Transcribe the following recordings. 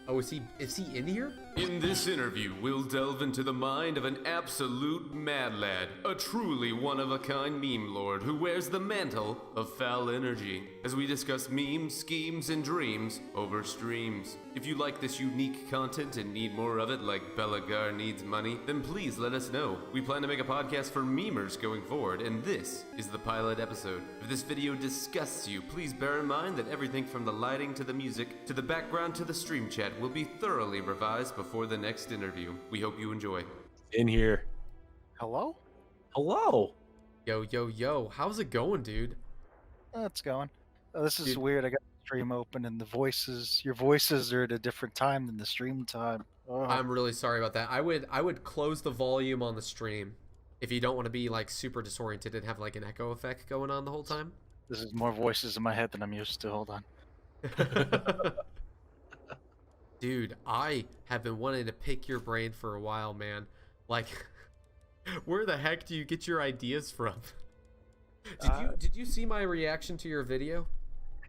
Oh, is he in here? In this interview, we'll delve into the mind of an absolute mad lad, a truly one-of-a-kind meme lord who wears the mantle of foul energy, as we discuss memes, schemes, and dreams over streams. If you like this unique content and need more of it like Belagar needs money, then please let us know. We plan to make a podcast for memers going forward, and this is the pilot episode. If this video disgusts you, please bear in mind that everything from the lighting to the music to the background to the stream chat will be thoroughly revised before the next interview. We hope you enjoy. In here. Hello? Hello. Yo, yo, yo. How's it going, dude? It's going. Oh, this is Dude. weird. I got the stream open and your voices are at a different time than the stream time. Oh. I'm really sorry about that. I would close the volume on the stream if you don't want to be like super disoriented and have like an echo effect going on the whole time. This is more voices in my head than I'm used to. Hold on. Dude, I have been wanting to pick your brain for a while, man. Like, where the heck do you get your ideas from? Did you see my reaction to your video?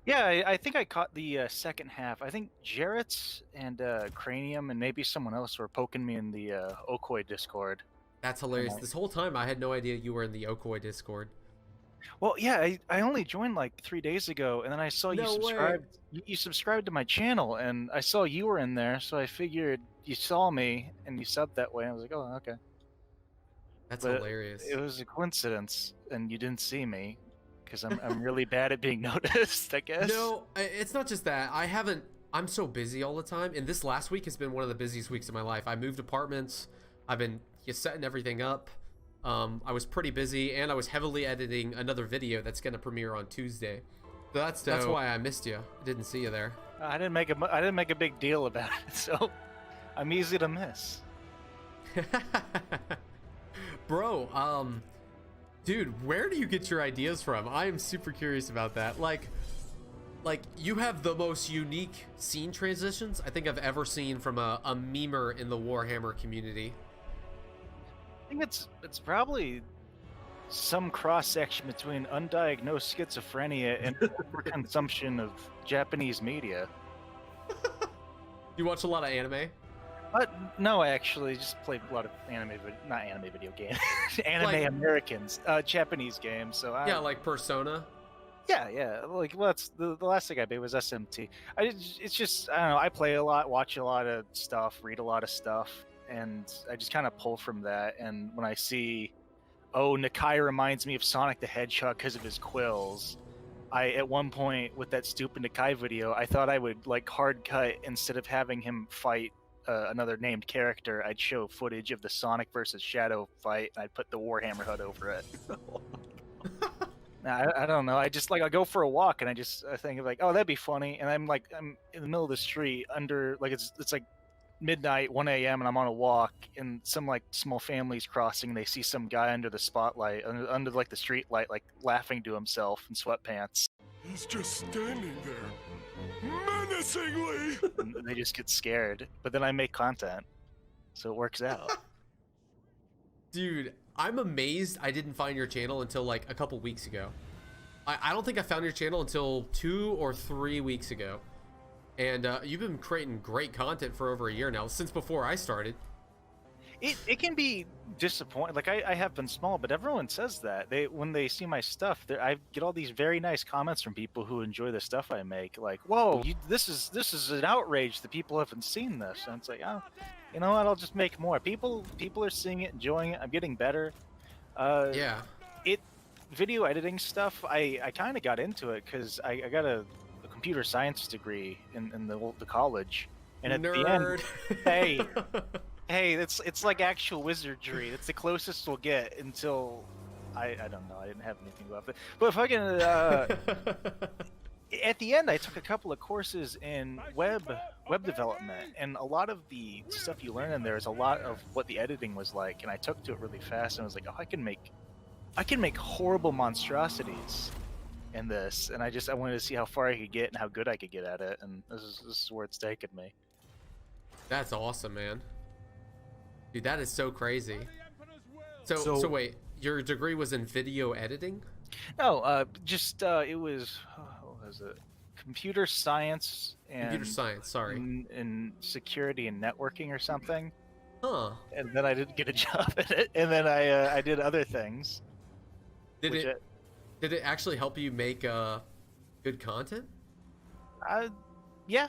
Yeah, I think I caught the second half. I think Jarrett's and Cranium and maybe someone else were poking me in the Okoi Discord. That's hilarious. This whole time I had no idea you were in the Okoi Discord. Well, yeah, I only joined like 3 days ago, and then I saw you No way. subscribed. You subscribed to my channel, and I saw you were in there, so I figured you saw me and you subbed that way. I was like, oh, okay. That's But hilarious. It was a coincidence, and you didn't see me, because I'm really bad at being noticed, I guess. No, it's not just that. I'm so busy all the time, and this last week has been one of the busiest weeks of my life. I moved apartments. I've been setting everything up. I was pretty busy, and I was heavily editing another video that's going to premiere on Tuesday. So that's why I missed you. I didn't see you there. I didn't make a big deal about it, so I'm easy to miss. Bro, dude, where do you get your ideas from? I am super curious about that. Like you have the most unique scene transitions I think I've ever seen from a memer in the Warhammer community. I think it's probably some cross section between undiagnosed schizophrenia and overconsumption of Japanese media. You watch a lot of anime? No, I actually just play a lot of not anime video games, anime Like- Americans, Japanese games. So Yeah, like Persona. yeah. Like, well, that's the last thing I did was SMT. It's just I don't know. I play a lot, watch a lot of stuff, read a lot of stuff, and I just kind of pull from that. And when I see, oh, Nakai reminds me of Sonic the Hedgehog because of his quills. At one point with that stupid Nakai video, I thought I would like hard cut instead of having him fight another named character. I'd show footage of the Sonic versus Shadow fight, and I'd put the Warhammer HUD over it. I don't know. I just I go for a walk, and I think of like, oh, that'd be funny. And I'm in the middle of the street under it's like midnight, 1 a.m., and I'm on a walk, and some like small families crossing. And they see some guy under the spotlight, under like the street light, like laughing to himself in sweatpants. He's just standing there, menacingly. And they just get scared. But then I make content, so it works out. Dude, I'm amazed I didn't find your channel until like a couple weeks ago. I don't think I found your channel until 2 or 3 weeks ago. And you've been creating great content for over a year now, since before I started. It can be disappointing. Like I have been small, but everyone says that when they see my stuff, I get all these very nice comments from people who enjoy the stuff I make. Like, whoa, this is an outrage that people haven't seen this. And it's like, oh, you know what? I'll just make more. People are seeing it, enjoying it. I'm getting better. Yeah. Video editing stuff. I kind of got into it because I got a computer science degree in the college, and at Nerd. the end, hey, it's like actual wizardry. It's the closest we'll get until I don't know. I didn't have anything about it, but fucking at the end, I took a couple of courses in web development, and a lot of the stuff you learn in there is a lot of what the editing was like, and I took to it really fast, and I was like, oh, I can make horrible monstrosities in this, and I wanted to see how far I could get and how good I could get at it, and this is where it's taken me. That's awesome, man. Dude, that is so crazy. So wait, your degree was in video editing? No, it was what was it? computer science and Computer science. Sorry. in security and networking or something. Huh. And then I didn't get a job in it, and then I did other things. Did which it actually help you make good content? Yeah,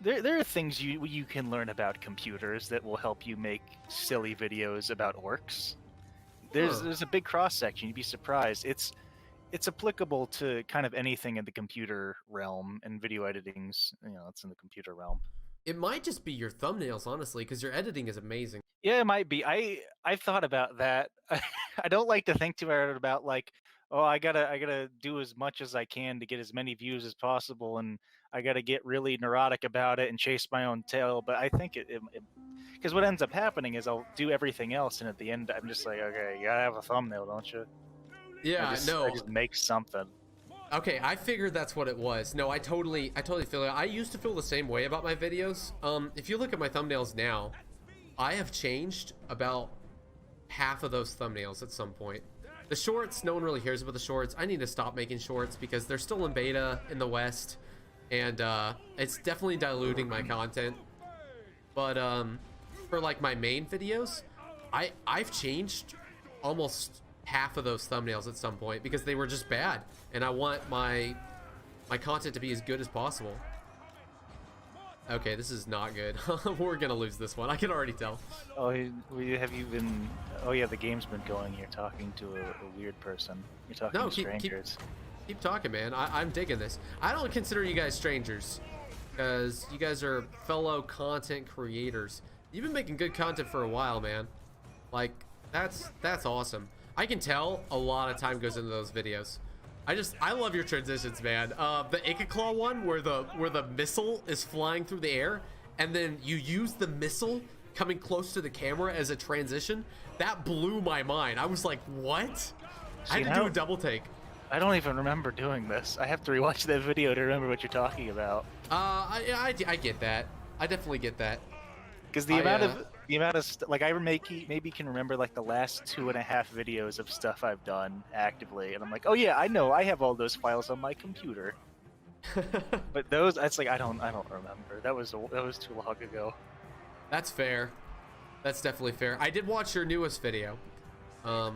there are things you can learn about computers that will help you make silly videos about orcs. There's a big cross section. You'd be surprised. It's applicable to kind of anything in the computer realm, and video editing's, it's in the computer realm. It might just be your thumbnails, honestly, because your editing is amazing. Yeah, it might be. I've thought about that. I don't like to think too hard about like, oh, I gotta do as much as I can to get as many views as possible, and I gotta get really neurotic about it and chase my own tail. But I think because what ends up happening is I'll do everything else, and at the end I'm just like, okay, you gotta have a thumbnail, don't you? Yeah, I just make something. Okay, I figured that's what it was. No, I totally feel it. I used to feel the same way about my videos. If you look at my thumbnails now, I have changed about half of those thumbnails at some point. The shorts, no one really hears about the shorts. I need to stop making shorts because they're still in beta in the West, and it's definitely diluting my content. But for like my main videos, I've changed almost half of those thumbnails at some point because they were just bad, and I want my content to be as good as possible. Okay, this is not good. We're gonna lose this one. I can already tell. Oh, have you been? Oh yeah, the game's been going. You're talking to a weird person. You're talking to strangers. Keep talking, man. I'm digging this. I don't consider you guys strangers, because you guys are fellow content creators. You've been making good content for a while, man. Like, that's awesome. I can tell a lot of time goes into those videos. I love your transitions, man. The Ikaclaw one where the missile is flying through the air, and then you use the missile coming close to the camera as a transition. That blew my mind. I was like, what? I had to do a double take. I don't even remember doing this. I have to rewatch that video to remember what you're talking about. I get that. I definitely get that. Because the amount of like I maybe can remember like the last 2.5 videos of stuff I've done actively, and I'm like, oh yeah, I know, I have all those files on my computer. But those, it's like I don't remember. That was too long ago. That's fair. That's definitely fair. I did watch your newest video. I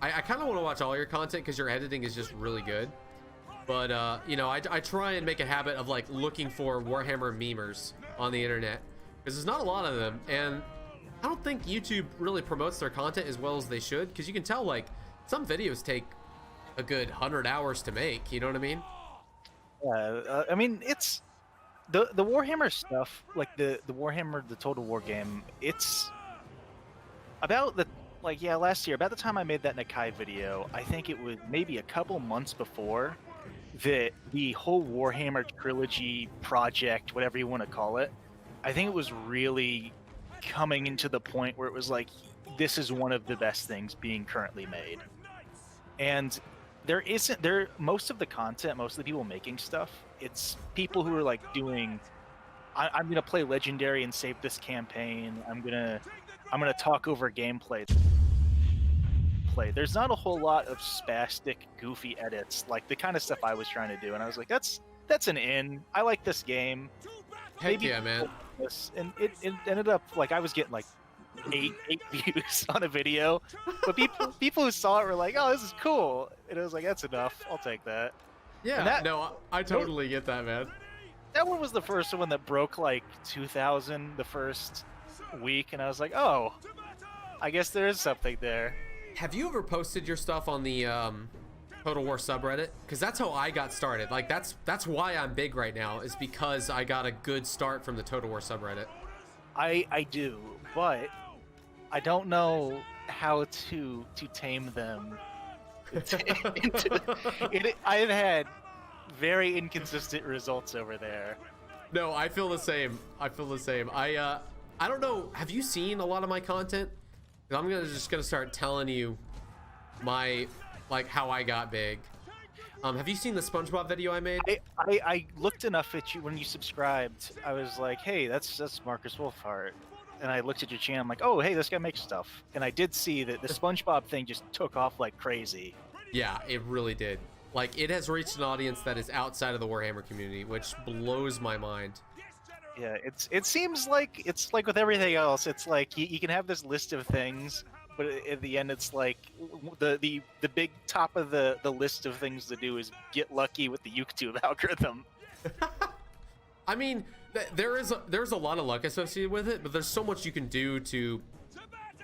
kind of want to watch all your content because your editing is just really good. But I try and make a habit of like looking for Warhammer memers on the internet, because there's not a lot of them, and I don't think YouTube really promotes their content as well as they should, because you can tell like some videos take a good 100 hours to make, you know what I mean? Yeah, I mean, it's the Warhammer stuff, like the Warhammer, the Total War game, it's about last year, about the time I made that Nakai video, I think it was maybe a couple months before that the whole Warhammer trilogy project, whatever you want to call it, I think it was really coming into the point where it was like, this is one of the best things being currently made. And most of the content, most of the people making stuff, it's people who are like doing, I'm going to play Legendary and save this campaign. I'm going to talk over gameplay. There's not a whole lot of spastic, goofy edits, like the kind of stuff I was trying to do. And I was like, that's an in. I like this game. Heck yeah, man. And it ended up like I was getting like eight views on a video, but people who saw it were like, "Oh, this is cool," and I was like, "That's enough. I'll take that." Yeah, I totally get that, man. That one was the first one that broke like 2,000 the first week, and I was like, "Oh, I guess there is something there." Have you ever posted your stuff on the Total War subreddit? Because that's how I got started. Like that's why I'm big right now, is because I got a good start from the Total War subreddit. I do, but I don't know how to tame them. I've had very inconsistent results over there. No, I feel the same. I don't know. Have you seen a lot of my content? 'Cause I'm just gonna start telling you how I got big. Have you seen the SpongeBob video I made? I looked enough at you when you subscribed. I was like, hey, that's Marcus Wolfhart. And I looked at your channel. I'm like, oh, hey, this guy makes stuff. And I did see that the SpongeBob thing just took off like crazy. Yeah, it really did. Like, it has reached an audience that is outside of the Warhammer community, which blows my mind. Yeah, it seems like it's like with everything else. It's like you can have this list of things, but at the end, it's like the big top of the list of things to do is get lucky with the YouTube algorithm. I mean, there's a lot of luck associated with it, but there's so much you can do to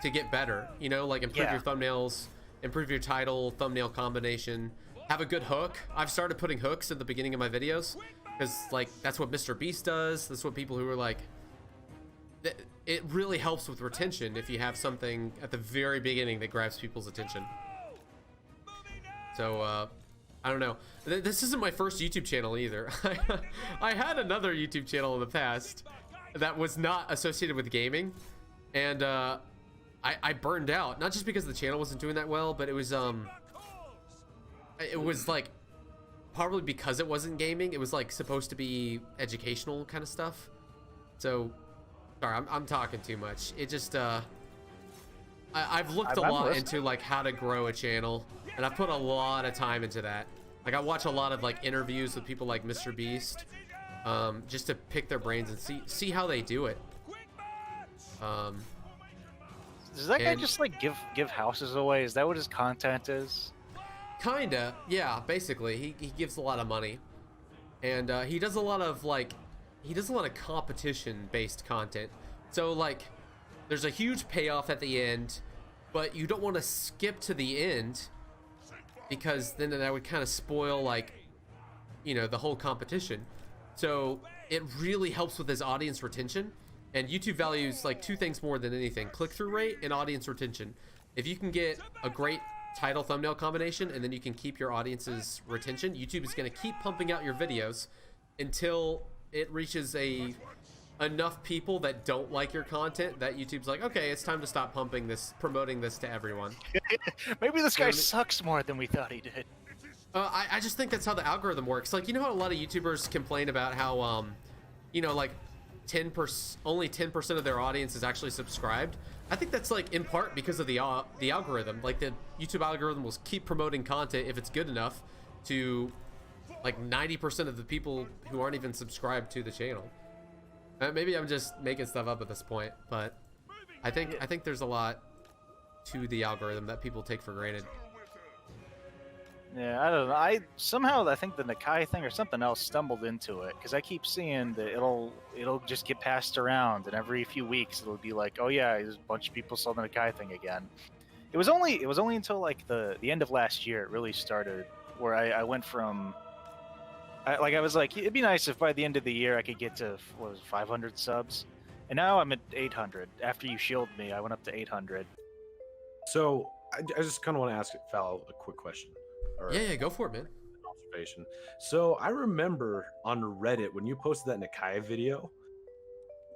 get better. You know, like improve your thumbnails, improve your title, thumbnail combination, have a good hook. I've started putting hooks at the beginning of my videos because, like, that's what Mr. Beast does. That's what people who are like. It really helps with retention if you have something at the very beginning that grabs people's attention. So, I don't know. This isn't my first YouTube channel either. I had another YouTube channel in the past that was not associated with gaming, and I burned out. Not just because the channel wasn't doing that well, but it was like probably because it wasn't gaming. It was like supposed to be educational kind of stuff. So, sorry, I'm talking too much. It just I've looked a lot into like how to grow a channel, and I've put a lot of time into that. Like, I watch a lot of like interviews with people like Mr. Beast, just to pick their brains and see how they do it. Does that guy just like give houses away? Is that what his content is? Kinda, yeah. Basically, he gives a lot of money, and he does a lot of competition-based content. So like, there's a huge payoff at the end, but you don't want to skip to the end, because then that would kind of spoil, like, you know, the whole competition. So it really helps with his audience retention, and YouTube values like two things more than anything: click-through rate and audience retention. If you can get a great title thumbnail combination and then you can keep your audience's retention, YouTube is going to keep pumping out your videos until it reaches enough people that don't like your content that YouTube's like, okay, it's time to stop promoting this to everyone. Maybe this guy sucks more than we thought he did. I just think that's how the algorithm works. Like, you know how a lot of YouTubers complain about how, you know, like only 10% of their audience is actually subscribed? I think that's like in part because of the algorithm. Like, the YouTube algorithm will keep promoting content if it's good enough to like 90% of the people who aren't even subscribed to the channel. Maybe I'm just making stuff up at this point, but I think there's a lot to the algorithm that people take for granted. Yeah, I don't know. I think the Nakai thing or something else stumbled into it, because I keep seeing that it'll just get passed around, and every few weeks it'll be like, oh yeah, there's a bunch of people saw the Nakai thing again. It was only until like the end of last year it really started, where I went from I was like, it'd be nice if by the end of the year I could get to 500 subs, and now I'm at 800. After you shielded me, I went up to 800. So I just kind of want to ask Foul a quick question. Yeah, go for it, man. Observation. So I remember on Reddit when you posted that Nakai video,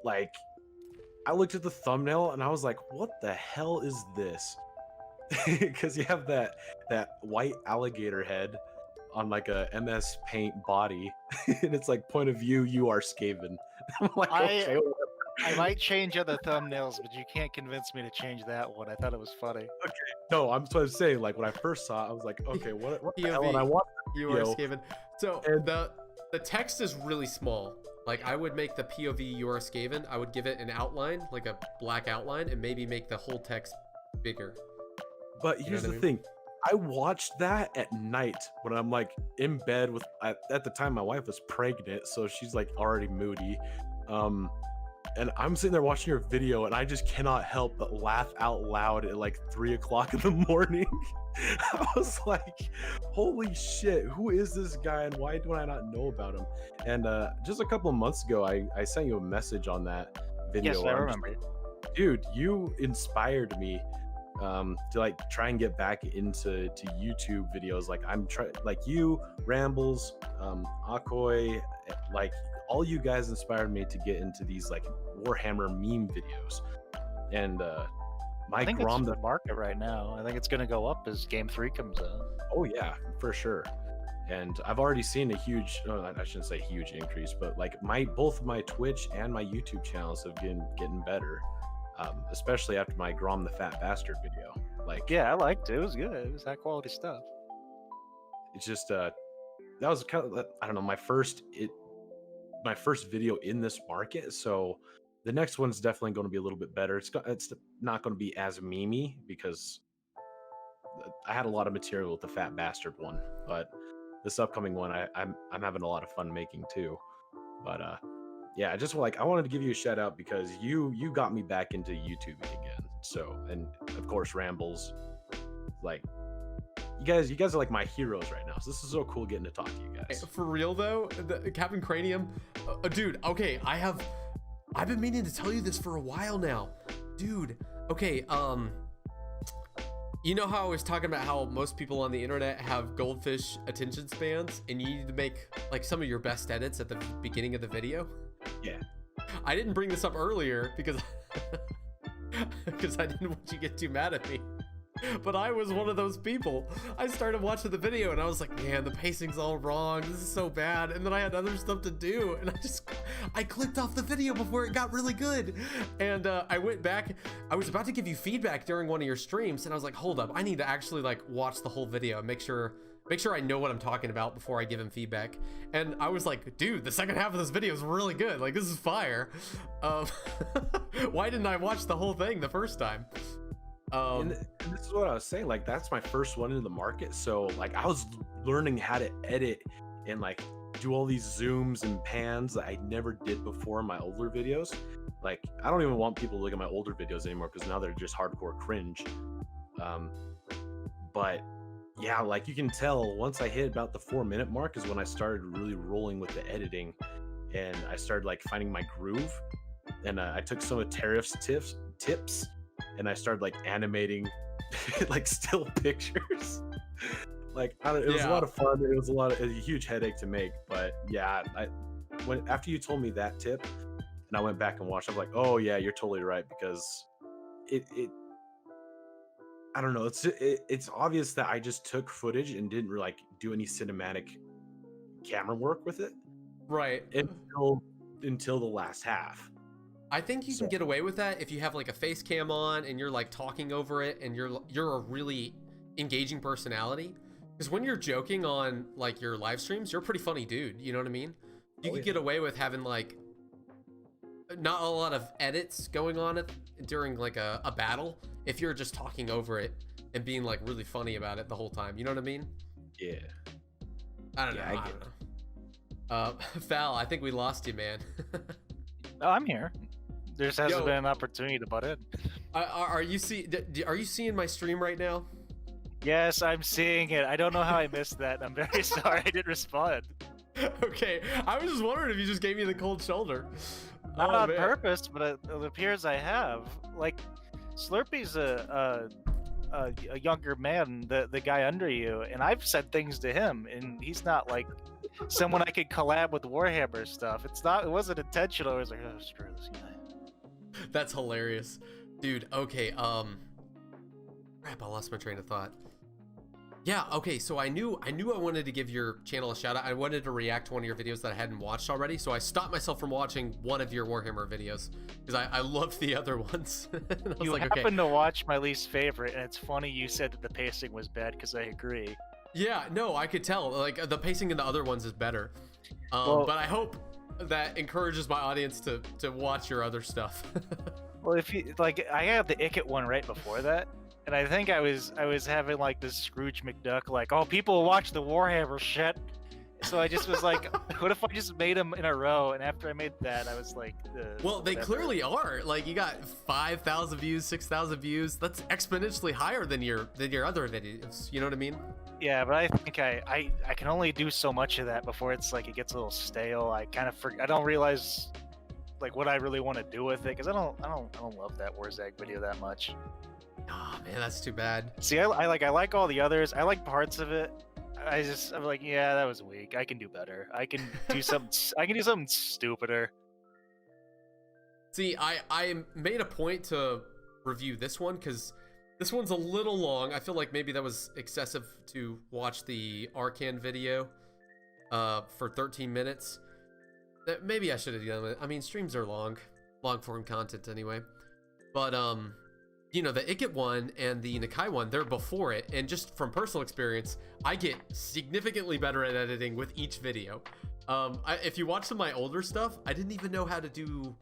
like, I looked at the thumbnail and I was like, what the hell is this? Because you have that white alligator head on like a MS Paint body, and it's like, point of view, you are Skaven. I'm like, okay, I might change other thumbnails, but you can't convince me to change that one. I thought it was funny. Okay, no, I'm saying, like, when I first saw it, I was like, okay, what the hell? And I want you are Skaven. So the text is really small. Like, I would make the POV you are Skaven, I would give it an outline, like a black outline, and maybe make the whole text bigger. But here's the thing. I watched that at night when I'm like in bed with, at the time my wife was pregnant, so she's like already moody. And I'm sitting there watching your video and I just cannot help but laugh out loud at like 3 o'clock in the morning. I was like, holy shit, who is this guy and why do I not know about him? And just a couple of months ago, I sent you a message on that video. Yes, I remember. Dude, you inspired me to like try and get back into YouTube videos. Like, like you, Rambles, Akoy, like all you guys inspired me to get into these like Warhammer meme videos. And I think it's the market right now. I think it's going to go up as Game 3 comes out. Oh yeah, for sure. And I've already seen a huge, I shouldn't say huge increase, but like both my Twitch and my YouTube channels have been getting better. Especially after my Grom the Fat Bastard video. Like, yeah, I liked it. It was good. It was high quality stuff. it's just that was kind of, I don't know, my first video in this market. So the next one's definitely going to be a little bit better. It's not going to be as memey because I had a lot of material with the fat bastard one, but this upcoming one I'm having a lot of fun making too. But yeah, I wanted to give you a shout out because you got me back into YouTube again. So, and of course Rambles, like you guys are like my heroes right now. So this is so cool getting to talk to you guys. For real though, the Captain Cranium, dude. Okay, I've been meaning to tell you this for a while now, dude. Okay, you know how I was talking about how most people on the internet have goldfish attention spans, and you need to make like some of your best edits at the beginning of the video? Yeah. I didn't bring this up earlier because I didn't want you to get too mad at me. But I was one of those people. I started watching the video and I was like, man, the pacing's all wrong. This is so bad. And then I had other stuff to do. And I clicked off the video before it got really good. And I went back. I was about to give you feedback during one of your streams. And I was like, hold up. I need to actually like watch the whole video and make sure I know what I'm talking about before I give him feedback. And I was like, dude, the second half of this video is really good. Like, this is fire. Why didn't I watch the whole thing the first time? And this is what I was saying, like that's my first one in the market, so like I was learning how to edit and like do all these zooms and pans that I never did before in my older videos. Like I don't even want people to look at my older videos anymore because now they're just hardcore cringe. But yeah, like you can tell once I hit about the 4-minute mark is when I started really rolling with the editing, and I started like finding my groove. And I took some of Tariff's tips and I started like animating like still pictures. Like it was a lot of fun. It was a huge headache to make, but yeah, after you told me that tip and I went back and watched, I'm like, oh yeah, you're totally right, because it I don't know, it's obvious that I just took footage and didn't really like do any cinematic camera work with it, right, until the last half. I think you can get away with that if you have like a face cam on and you're like talking over it and you're a really engaging personality. Because when you're joking on like your live streams, you're a pretty funny dude. You know what I mean? You could get away with having like not a lot of edits going on during like a battle if you're just talking over it and being like really funny about it the whole time. You know what I mean? Yeah. I don't know. I don't know. Foul, I think we lost you, man. Oh, I'm here. There just hasn't been an opportunity to butt in. Are you seeing my stream right now? Yes, I'm seeing it. I don't know how I missed that. I'm very sorry I didn't respond. Okay, I was just wondering if you just gave me the cold shoulder. Not on purpose, but it appears I have. Like, Slurpy's a younger man, the guy under you, and I've said things to him, and he's not like someone I could collab with Warhammer stuff. It wasn't intentional. I was like, oh, screw this guy. That's hilarious, dude. Okay, crap, I lost my train of thought. Yeah, okay, so I knew I wanted to give your channel a shout out. I wanted to react to one of your videos that I hadn't watched already, so I stopped myself from watching one of your Warhammer videos because I loved the other ones. You like, happened to watch my least favorite, and it's funny you said that the pacing was bad because I agree. Yeah, no, I could tell. Like the pacing in the other ones is better, but I hope that encourages my audience to watch your other stuff. Well, if you like, I had the Icket one right before that. And I think I was having like this Scrooge McDuck, like, oh, people watch the Warhammer shit. So I just was like, what if I just made them in a row? And after I made that, I was like, well, they clearly are. Like, you got 5,000 views, 6,000 views. That's exponentially higher than your other videos. You know what I mean? Yeah, but I think I can only do so much of that before it's like it gets a little stale. I kind of I don't realize like what I really want to do with it, because I don't love that Warzag video that much. Oh man, that's too bad. See, I like all the others. I like parts of it. I'm like, yeah, that was weak. I can do better. I can do something. I can do something stupider. See, I made a point to review this one because this one's a little long. I feel like maybe that was excessive to watch the Arcan video for 13 minutes. Maybe I should have done it. I mean, streams are long form content anyway. But you know, the Ikit one and the Nakai one, they're before it, and just from personal experience, I get significantly better at editing with each video. If you watch some of my older stuff, I didn't even know how to do.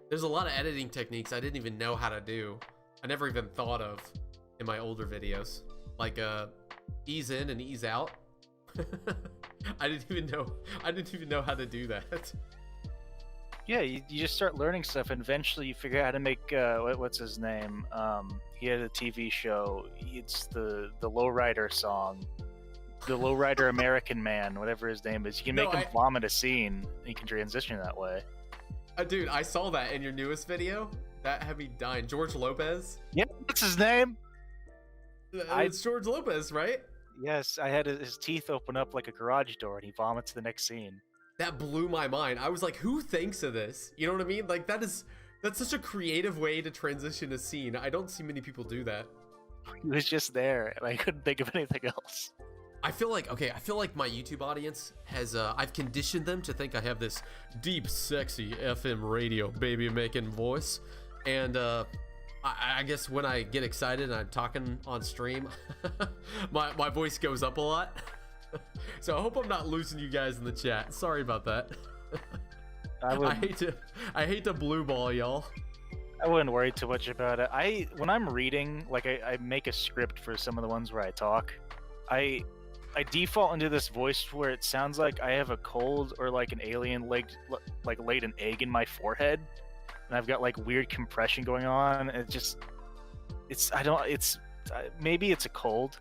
There's a lot of editing techniques I didn't even know how to do. I never even thought of in my older videos, like ease in and ease out. I didn't even know how to do that. Yeah, you just start learning stuff, and eventually you figure out how to make what's his name? He had a TV show. It's the Lowrider song, the Lowrider American Man, whatever his name is. You can make him vomit a scene. And you can transition that way. Dude, I saw that in your newest video. That had me dying. George Lopez. Yeah, what's his name? It's George Lopez, right? Yes, I had his teeth open up like a garage door, and he vomits the next scene. That blew my mind. I was like, who thinks of this? You know what I mean? Like, that's such a creative way to transition a scene. I don't see many people do that. He was just there, and I couldn't think of anything else. I feel like my YouTube audience has, I've conditioned them to think I have this deep, sexy FM radio baby-making voice. And, I guess when I get excited and I'm talking on stream, my voice goes up a lot. So I hope I'm not losing you guys in the chat. Sorry about that. I hate to blue ball y'all. I wouldn't worry too much about it. When I'm reading, like I make a script for some of the ones where I talk. I default into this voice where it sounds like I have a cold or like an alien laid an egg in my forehead, and I've got like weird compression going on. And maybe it's a cold.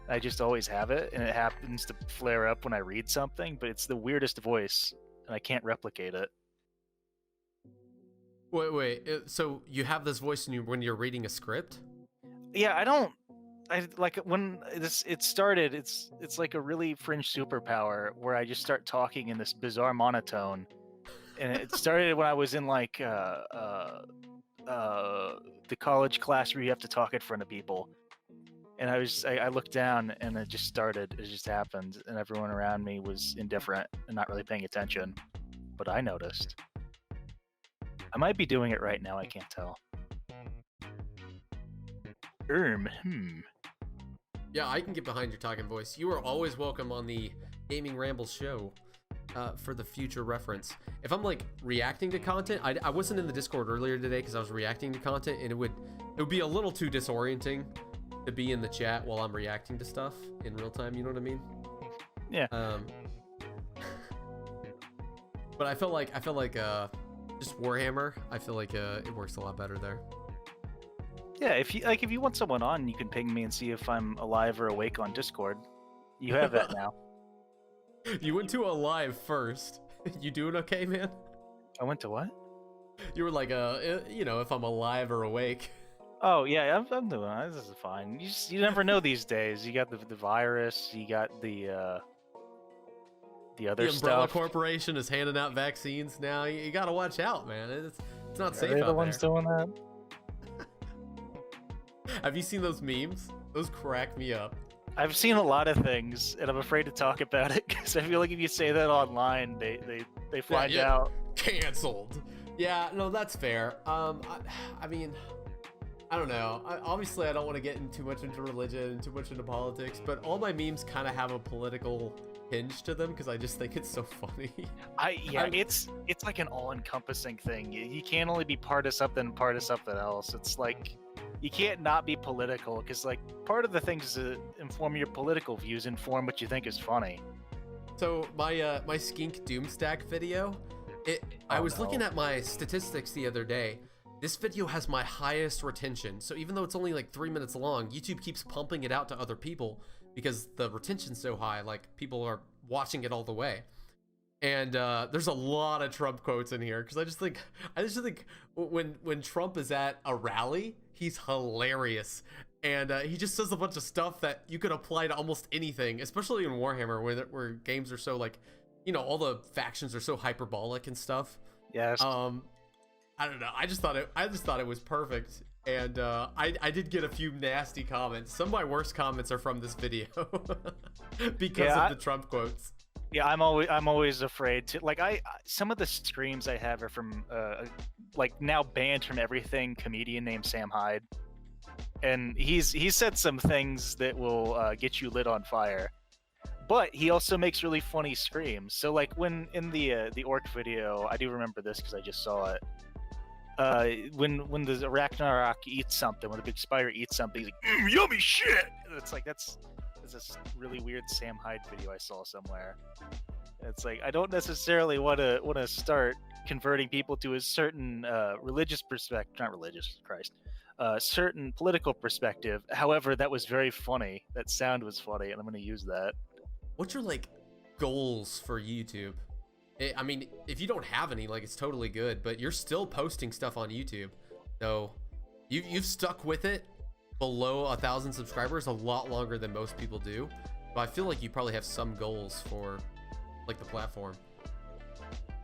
I just always have it, and it happens to flare up when I read something, but it's the weirdest voice, and I can't replicate it. Wait. So you have this voice when you're reading a script? Yeah, when it started, it's like a really fringe superpower where I just start talking in this bizarre monotone. And it started when I was in like the college class where you have to talk in front of people. And I looked down, and it just happened, and everyone around me was indifferent and not really paying attention. But I noticed. I might be doing it right now, I can't tell. Yeah, I can get behind your talking voice. You are always welcome on the Gaming Rambles show for the future reference. If I'm like reacting to content, I wasn't in the Discord earlier today because I was reacting to content, and it would be a little too disorienting to be in the chat while I'm reacting to stuff in real time, you know what I mean? Yeah. But I feel like just Warhammer, I feel like it works a lot better there. Yeah, if you want someone on, you can ping me and see if I'm alive or awake on Discord. You have that now. You went to alive first. You doing okay, man? I went to what? You were like, if I'm alive or awake. Oh yeah, I'm doing it. This is fine. You never know these days. You got the virus. You got the other stuff. The Umbrella Corporation is handing out vaccines now. You gotta watch out, man. It's not safe out there. Are they the ones doing that? Have you seen those memes? Those crack me up. I've seen a lot of things, and I'm afraid to talk about it because I feel like if you say that online, they find out. Canceled. Yeah, no, that's fair. I mean, I don't know. Obviously, I don't want to get too much into religion and too much into politics, but all my memes kind of have a political hinge to them because I just think it's so funny. It's like an all-encompassing thing. You can't only be part of something else. It's like you can't not be political because like part of the things to inform your political views inform what you think is funny. So my Skink Doomstack video, I was looking at my statistics the other day. This video has my highest retention. So even though it's only like 3 minutes long, YouTube keeps pumping it out to other people because the retention's so high, like people are watching it all the way. And there's a lot of Trump quotes in here because I just think when Trump is at a rally, he's hilarious. And he just says a bunch of stuff that you could apply to almost anything, especially in Warhammer where games are so like, all the factions are so hyperbolic and stuff. Yes. I don't know. I just thought it was perfect, and I did get a few nasty comments. Some of my worst comments are from this video because of the Trump quotes. Yeah, I'm always afraid to some of the streams I have are from like now banned from everything comedian named Sam Hyde. and he said some things that will get you lit on fire. But he also makes really funny screams. So like when in the orc video, I do remember this because I just saw it. When the Ragnarok eats something, when the big spider eats something, he's like, yummy shit! And it's like that's this really weird Sam Hyde video I saw somewhere. It's like I don't necessarily want to start converting people to a certain religious perspective, not religious, Christ, certain political perspective. However, that was very funny. That sound was funny, and I'm going to use that. What's your like goals for YouTube? I mean, if you don't have any, like, it's totally good, but you're still posting stuff on YouTube, so you've stuck with it below 1,000 subscribers a lot longer than most people do. But I feel like you probably have some goals for like the platform.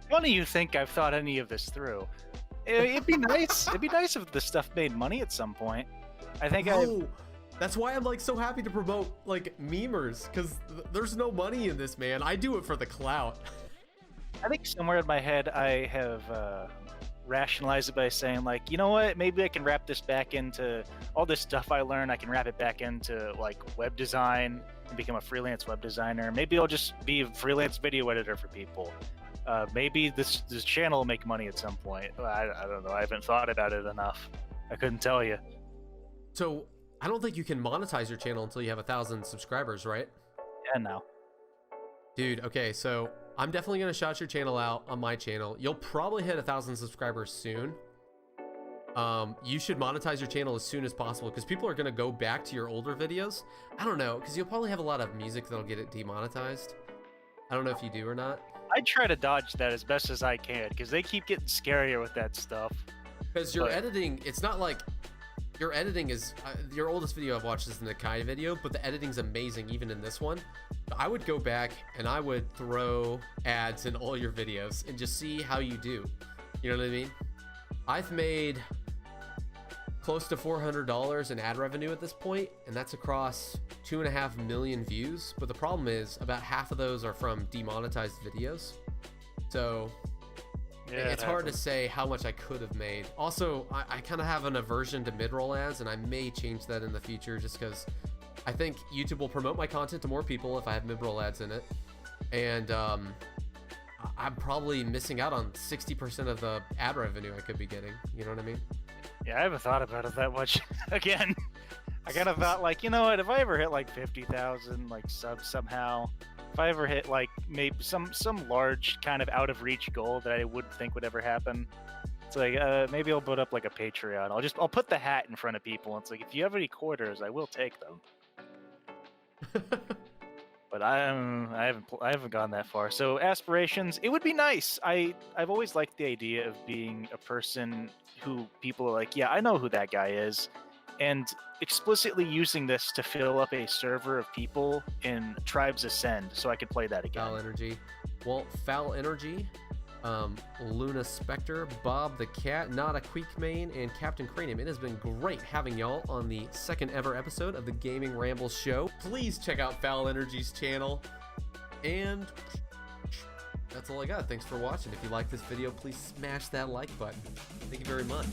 None of you think I've thought any of this through. It'd be nice. It'd be nice if this stuff made money at some point. I think that's why I'm like so happy to promote like memers, because there's no money in this, man. I do it for the clout. I think somewhere in my head I have rationalized it by saying, like, you know what, maybe I can wrap this back into all this stuff I learned. I can wrap it back into like web design and become a freelance web designer. Maybe I'll just be a freelance video editor for people. Maybe this channel will make money at some point. I don't know. I haven't thought about it enough. I couldn't tell you. So I don't think you can monetize your channel until you have 1,000 subscribers, right? Yeah, no. Dude, okay, so I'm definitely gonna shout your channel out on my channel. You'll probably hit 1,000 subscribers soon. You should monetize your channel as soon as possible, because people are gonna go back to your older videos. I don't know, because you'll probably have a lot of music that'll get it demonetized. I don't know if you do or not. I try to dodge that as best as I can, because they keep getting scarier with that stuff. Because your editing, it's not like your editing is your oldest video I've watched is the Nakai video, but the editing's amazing even in this one. I would go back and I would throw ads in all your videos and just see how you do. You know what I mean? I've made close to $400 in ad revenue at this point, and that's across 2.5 million views. But the problem is about half of those are from demonetized videos. So yeah, it's hard to say how much I could have made. Also, I kind of have an aversion to mid-roll ads, and I may change that in the future just because I think YouTube will promote my content to more people if I have mid-roll ads in it. And I'm probably missing out on 60% of the ad revenue I could be getting. You know what I mean? Yeah, I haven't thought about it that much. Again, I kind of thought, like, you know what, if I ever hit like 50,000 like subs somehow, if I ever hit like maybe some large kind of out of reach goal that I wouldn't think would ever happen, it's like maybe I'll put up like a Patreon. I'll put the hat in front of people. And it's like, if you have any quarters, I will take them. But I haven't gone that far. So aspirations, it would be nice. I've always liked the idea of being a person who people are like, yeah, I know who that guy is, and explicitly using this to fill up a server of people in Tribes Ascend, so I could play that again. Foul Energy. Well, Foul Energy, Luna Spectre, Bob the Cat, Not a Queek Main, and Captain Cranium. It has been great having y'all on the second ever episode of the Gaming Rambles show. Please check out Foul Energy's channel. And that's all I got. Thanks for watching. If you like this video, please smash that like button. Thank you very much.